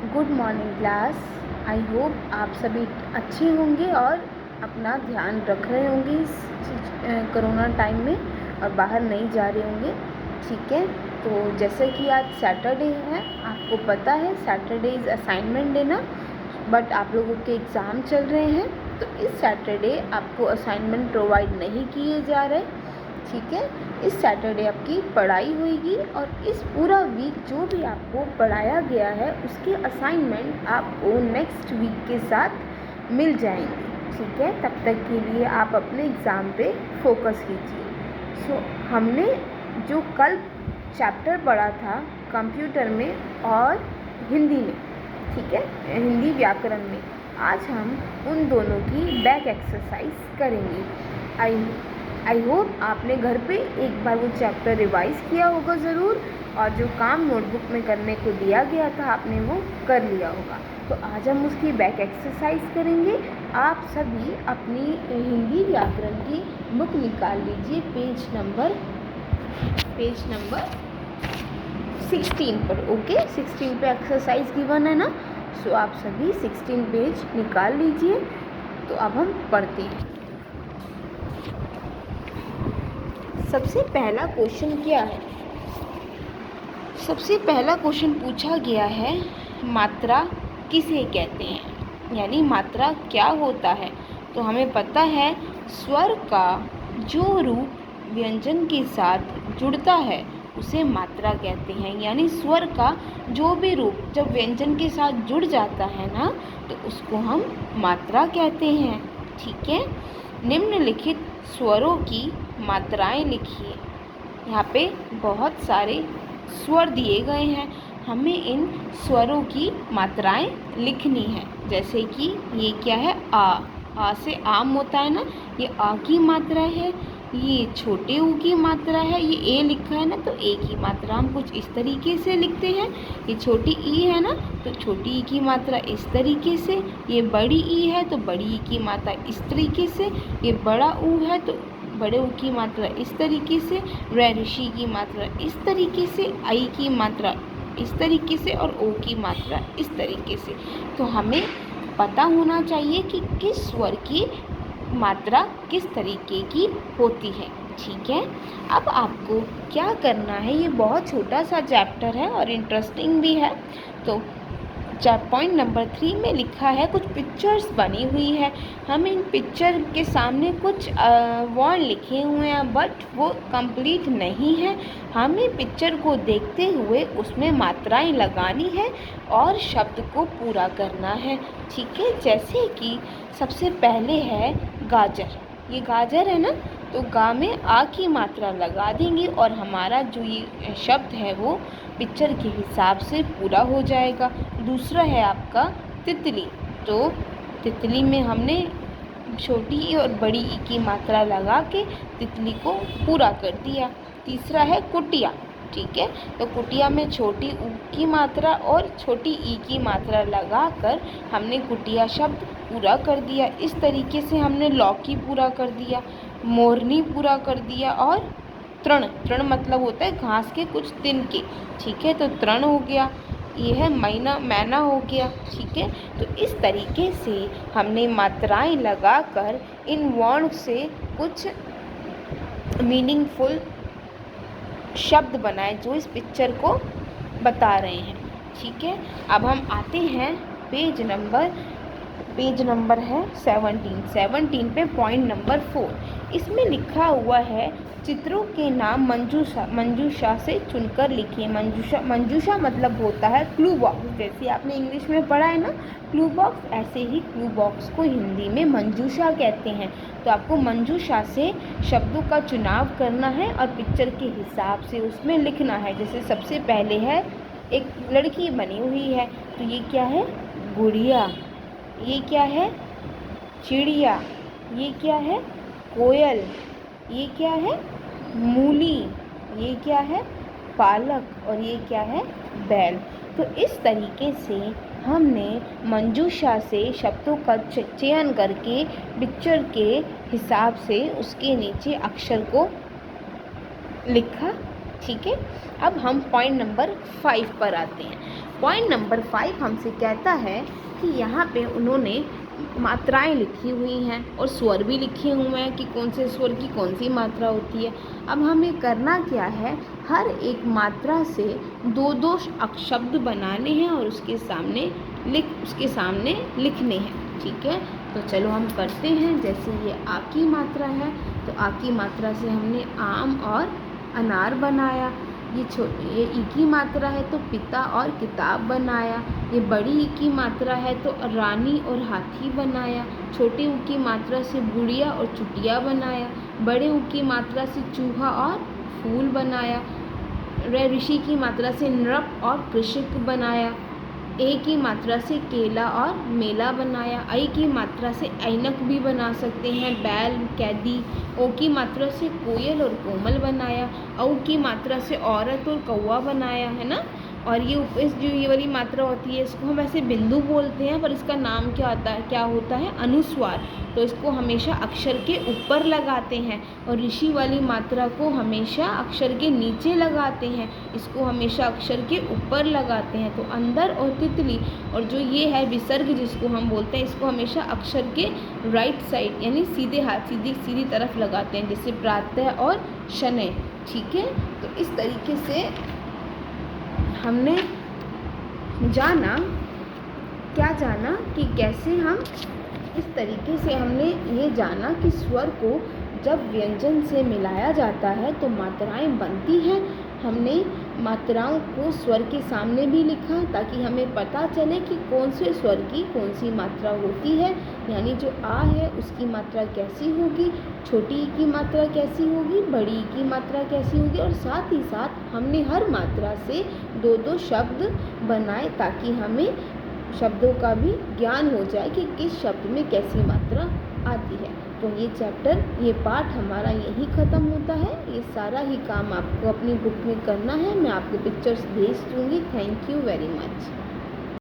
Good morning class. I hope आप सभी अच्छे होंगे और अपना ध्यान रख रहे होंगे इस कोरोना टाइम में और बाहर नहीं जा रहे होंगे। ठीक है, तो जैसे कि आज सैटरडे है, आपको पता है सैटरडे इज़ असाइनमेंट डे ना, बट आप लोगों के एग्ज़ाम चल रहे हैं तो इस सैटरडे आपको असाइनमेंट प्रोवाइड नहीं किए जा रहे। ठीक है, इस सैटरडे आपकी पढ़ाई होगी और इस पूरा वीक जो भी आपको पढ़ाया गया है उसके असाइनमेंट आपको नेक्स्ट वीक के साथ मिल जाएंगे। ठीक है, तब तक के लिए आप अपने एग्ज़ाम पे फोकस कीजिए। हमने जो कल चैप्टर पढ़ा था कंप्यूटर में और हिंदी में, ठीक है, हिंदी व्याकरण में, आज हम उन दोनों की बैक एक्सरसाइज करेंगे। आई होप आपने घर पे एक बार वो चैप्टर रिवाइज़ किया होगा ज़रूर, और जो काम नोटबुक में करने को दिया गया था आपने वो कर लिया होगा। तो आज हम उसकी बैक एक्सरसाइज करेंगे। आप सभी अपनी हिंदी व्याकरण की बुक निकाल लीजिए, पेज नंबर 16 पर। ओके, 16 पे एक्सरसाइज गिवन है ना, सो आप सभी 16 पेज निकाल लीजिए। तो अब हम पढ़ते हैं। सबसे पहला क्वेश्चन क्या है? सबसे पहला क्वेश्चन पूछा गया है, मात्रा किसे कहते हैं, यानी मात्रा क्या होता है। तो हमें पता है स्वर का जो रूप व्यंजन के साथ जुड़ता है उसे मात्रा कहते हैं। यानी स्वर का जो भी रूप जब व्यंजन के साथ जुड़ जाता है ना, तो उसको हम मात्रा कहते हैं। ठीक है, निम्नलिखित स्वरों की मात्राएं लिखिए। यहाँ पे बहुत सारे स्वर दिए गए हैं, हमें इन स्वरों की मात्राएं लिखनी है। जैसे कि ये क्या है, आ से आम होता है ना, ये आ की मात्रा है। ये छोटे ऊ की मात्रा है, ये ए लिखा है ना, तो ए की मात्रा हम कुछ इस तरीके से लिखते हैं। ये छोटी ई है ना, तो छोटी ई की मात्रा इस तरीके से। ये बड़ी ई है तो बड़ी ई की मात्रा इस तरीके से। ये बड़ा ऊ है तो बड़े ऊ की मात्रा इस तरीके से। ऋषि की मात्रा इस तरीके से, आई की मात्रा इस तरीके से और ओ की मात्रा इस तरीके से। तो हमें पता होना चाहिए कि किस स्वर की मात्रा किस तरीके की होती है। ठीक है, अब आपको क्या करना है, ये बहुत छोटा सा चैप्टर है और इंटरेस्टिंग भी है। तो पॉइंट नंबर 3 में लिखा है, कुछ पिक्चर्स बनी हुई है, हम इन पिक्चर के सामने कुछ वर्ड लिखे हुए हैं बट वो कंप्लीट नहीं है। हमें पिक्चर को देखते हुए उसमें मात्राएं लगानी है और शब्द को पूरा करना है। ठीक है, जैसे कि सबसे पहले है गाजर। ये गाजर है ना, तो गा में आ की मात्रा लगा देंगे और हमारा जो ये शब्द है वो पिक्चर के हिसाब से पूरा हो जाएगा। दूसरा है आपका तितली, तो तितली में हमने छोटी ई और बड़ी ई की मात्रा लगा के तितली को पूरा कर दिया। तीसरा है कुटिया। ठीक है, तो कुटिया में छोटी ऊ की मात्रा और छोटी ई की मात्रा लगाकर हमने कुटिया शब्द पूरा कर दिया। इस तरीके से हमने लौकी पूरा कर दिया, मोरनी पूरा कर दिया और तृण मतलब होता है घास के कुछ तिनके। ठीक है, तो तृण हो गया। ये है मैना हो गया। ठीक है, तो इस तरीके से हमने मात्राएं लगाकर इन वर्ण से कुछ मीनिंगफुल शब्द बनाए जो इस पिक्चर को बता रहे हैं। ठीक है, अब हम आते हैं पेज नंबर है 17 पे पॉइंट नंबर 4। इसमें लिखा हुआ है, चित्रों के नाम मंजूषा से चुनकर लिखिए। मंजूषा मतलब होता है क्लू बॉक्स। जैसे आपने इंग्लिश में पढ़ा है ना क्लू बॉक्स, ऐसे ही क्लू बॉक्स को हिंदी में मंजूषा कहते हैं। तो आपको मंजूषा से शब्दों का चुनाव करना है और पिक्चर के हिसाब से उसमें लिखना है। जैसे सबसे पहले है, एक लड़की बनी हुई है, तो ये क्या है, गुड़िया। ये क्या है, चिड़िया। ये क्या है, कोयल। ये क्या है, मूली। ये क्या है, पालक। और ये क्या है, बैल। तो इस तरीके से हमने मंजूषा से शब्दों का चयन करके पिक्चर के हिसाब से उसके नीचे अक्षर को लिखा ठीक है। अब हम पॉइंट नंबर 5 पर आते हैं। पॉइंट नंबर 5 हमसे कहता है कि यहाँ पे उन्होंने मात्राएं लिखी हुई हैं और स्वर भी लिखे हुए हैं कि कौन से स्वर की कौन सी मात्रा होती है। अब हमें करना क्या है, हर एक मात्रा से दो दो शब्द बनाने हैं और उसके सामने लिखने हैं। ठीक है, तो चलो हम करते हैं। जैसे ये आ की मात्रा है, तो आ की मात्रा से हमने आम और अनार बनाया। ये ई की मात्रा है तो पिता और किताब बनाया। ये बड़ी ई की मात्रा है तो रानी और हाथी बनाया। छोटी ऊ की मात्रा से गुड़िया और चुटिया बनाया। बड़े ऊ की मात्रा से चूहा और फूल बनाया। ऋषि की मात्रा से नृप और कृषक बनाया। ए की मात्रा से केला और मेला बनाया। ऐ की मात्रा से ऐनक भी बना सकते हैं, बैल, कैदी। ओ की मात्रा से कोयल और कोमल बनाया। औ की मात्रा से औरत और कौवा बनाया, है ना। और ये वाली मात्रा होती है, इसको हम ऐसे बिंदु बोलते हैं, पर इसका नाम क्या होता है, अनुस्वार। तो इसको हमेशा अक्षर के ऊपर लगाते हैं। और ऋषि वाली मात्रा को हमेशा अक्षर के नीचे लगाते हैं, इसको हमेशा अक्षर के ऊपर लगाते हैं। तो अंदर और तितली, और जो ये है विसर्ग जिसको हम बोलते हैं, इसको हमेशा अक्षर के राइट साइड यानी सीधे हाथ सीधी तरफ लगाते हैं, जैसे प्रातः और शनय। ठीक है, तो इस तरीके से हमने जाना कि कैसे हम इस तरीके से हमने ये जाना कि स्वर को जब व्यंजन से मिलाया जाता है तो मात्राएं बनती हैं। हमने मात्राओं को स्वर के सामने भी लिखा ताकि हमें पता चले कि कौन से स्वर की कौन सी मात्रा होती है। यानी जो आ है उसकी मात्रा कैसी होगी, छोटी ई की मात्रा कैसी होगी, बड़ी ई की मात्रा कैसी होगी। और साथ ही साथ हमने हर मात्रा से दो दो शब्द बनाए ताकि हमें शब्दों का भी ज्ञान हो जाए कि किस शब्द में कैसी मात्रा आती है। तो ये पाठ हमारा यही ख़त्म होता है। ये सारा ही काम आपको अपनी बुक में करना है। मैं आपको पिक्चर्स भेज दूँगी। Thank you very much.